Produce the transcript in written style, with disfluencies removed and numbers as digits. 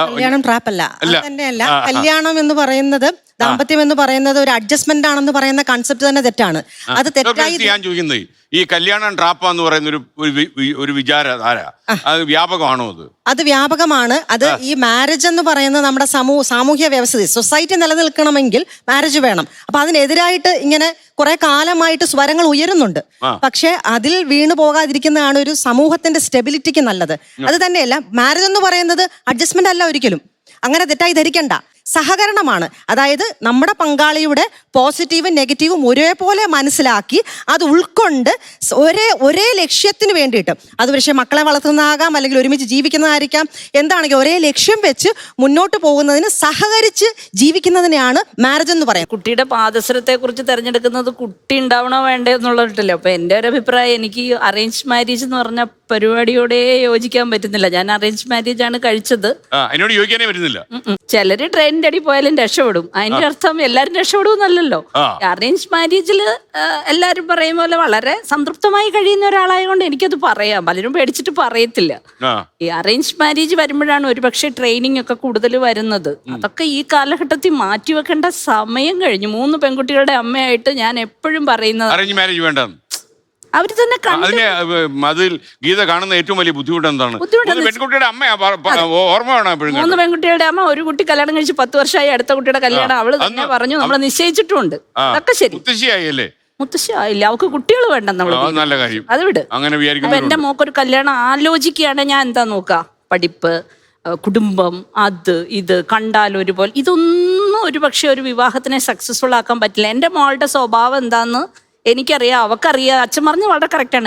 കല്യാണം ട്രാപ്പ് അല്ല. അത് തന്നെയല്ല. കല്യാണം എന്ന് പറയുന്നത്, ദാമ്പത്യം എന്ന് പറയുന്നത് ഒരു അഡ്ജസ്റ്റ്മെന്റ് ആണെന്ന് പറയുന്ന കൺസെപ്റ്റ് തന്നെ തെറ്റാണ്. അത് തെറ്റായി. ഞാൻ ചോദിക്കുന്നത് ഈ കല്യാണം ട്രാപ്പാന്ന് പറയുന്ന ഒരു വിചാരധാര അത് വ്യാപകമാണോ? അത് വ്യാപകമാണ്. അത് ഈ മാരേജ് എന്ന് പറയുന്നത് നമ്മുടെ സാമൂഹ്യ വ്യവസ്ഥ, സൊസൈറ്റി നിലനിൽക്കണമെങ്കിൽ മാരേജ് വേണം. അപ്പൊ അതിനെതിരായിട്ട് ഇങ്ങനെ കുറെ കാലമായിട്ട് സ്വരങ്ങൾ ഉയരുന്നുണ്ട്. പക്ഷെ അതിൽ വീണു പോകാതിരിക്കുന്നതാണ് ഒരു സമൂഹത്തിന്റെ സ്റ്റെബിലിറ്റിക്ക് നല്ലത്. അത് തന്നെയല്ല, മാരേജ് എന്ന് പറയുന്നത് അഡ്ജസ്റ്റ്മെന്റ് അല്ല ഒരിക്കലും. അങ്ങനെ തെറ്റായി ധരിക്കണ്ട. സഹകരണമാണ്. അതായത് നമ്മുടെ പങ്കാളിയുടെ പോസിറ്റീവും നെഗറ്റീവും ഒരേപോലെ മനസ്സിലാക്കി അത് ഉൾക്കൊണ്ട് ഒരേ ലക്ഷ്യത്തിന് വേണ്ടിയിട്ട്, അത് പക്ഷേ മക്കളെ വളർത്തുന്നതാകാം, അല്ലെങ്കിൽ ഒരുമിച്ച് ജീവിക്കുന്നതായിരിക്കാം, എന്താണെങ്കിൽ ഒരേ ലക്ഷ്യം വെച്ച് മുന്നോട്ട് പോകുന്നതിന് സഹകരിച്ച് ജീവിക്കുന്നതിനെയാണ് മാരേജ് എന്ന് പറയുന്നത്. കുട്ടിയുടെ പാദസരത്തെ കുറിച്ച് തിരഞ്ഞെടുക്കുന്നത് കുട്ടി ഉണ്ടാവണോ വേണ്ടേ എന്നുള്ളതല്ലോ. അപ്പൊ എൻ്റെ ഒരു അഭിപ്രായം, എനിക്ക് അറേഞ്ച് മാരേജ് എന്ന് പറഞ്ഞ പരിപാടിയോടെ യോജിക്കാൻ പറ്റുന്നില്ല. ഞാൻ അറേഞ്ച് മാരേജ് ആണ് കഴിച്ചത്. എന്നോട് യോജിക്കാനേ വരുന്നില്ല. ചിലര് ട്രെയിനിന്റെ അടി പോയാലും രക്ഷപ്പെടും. അതിന്റെ അർത്ഥം എല്ലാരും രക്ഷപ്പെടുമെന്നല്ലോ. അറേഞ്ച് മാരേജിൽ എല്ലാരും പറയും പോലെ വളരെ സംതൃപ്തമായി കഴിയുന്ന ഒരാളായതുകൊണ്ട് എനിക്കത് പറയാം. പലരും പേടിച്ചിട്ട് പറയത്തില്ല. ഈ അറേഞ്ച് മാരേജ് വരുമ്പോഴാണ് ഒരുപക്ഷെ ട്രെയിനിങ് ഒക്കെ കൂടുതൽ വരുന്നത്. അതൊക്കെ ഈ കാലഘട്ടത്തിൽ മാറ്റിവെക്കേണ്ട സമയം കഴിഞ്ഞു. 3 പെൺകുട്ടികളുടെ അമ്മയായിട്ട് ഞാൻ എപ്പോഴും പറയുന്നത് അറേഞ്ച് മാരേജ് വേണ്ട. അവര് തന്നെ അതിൽ ഗീത കാണുന്ന ഏറ്റവും വലിയ ബുദ്ധിമുട്ട് എന്താണ്? പെൺകുട്ടിയുടെ അമ്മ ഓർമ്മ വേണം. 3 പെൺകുട്ടികളുടെ അമ്മ, ഒരു കുട്ടി കല്യാണം കഴിച്ച് 10 വർഷമായി, അടുത്ത കുട്ടിയുടെ കല്യാണം അവള് തന്നെ പറഞ്ഞു നമ്മൾ നിശ്ചയിച്ചിട്ടുണ്ട്. അതൊക്കെ ശരി. മുത്തശ്ശിയായില്ലേ? മുത്തശ്ശിയായില്ല, അവൾക്ക് കുട്ടികൾ വേണ്ടെന്ന്. നല്ല കാര്യം. അത് വിട്. അപ്പൊ എന്റെ മോക്കൊരു കല്യാണം ആലോചിക്കുകയാണ്, ഞാൻ എന്താ നോക്കുക, പഠിപ്പ്, കുടുംബം, അത് ഇത് കണ്ടാൽ ഒരുപോലെ, ഇതൊന്നും ഒരു പക്ഷെ ഒരു വിവാഹത്തിനെ സക്സസ്ഫുൾ ആക്കാൻ പറ്റില്ല. എന്റെ മോളുടെ സ്വഭാവം എന്താന്ന് എനിക്കറിയാം, അവക്കറിയാം. അച്ഛൻ പറഞ്ഞ് വളരെ കറക്റ്റാണ്.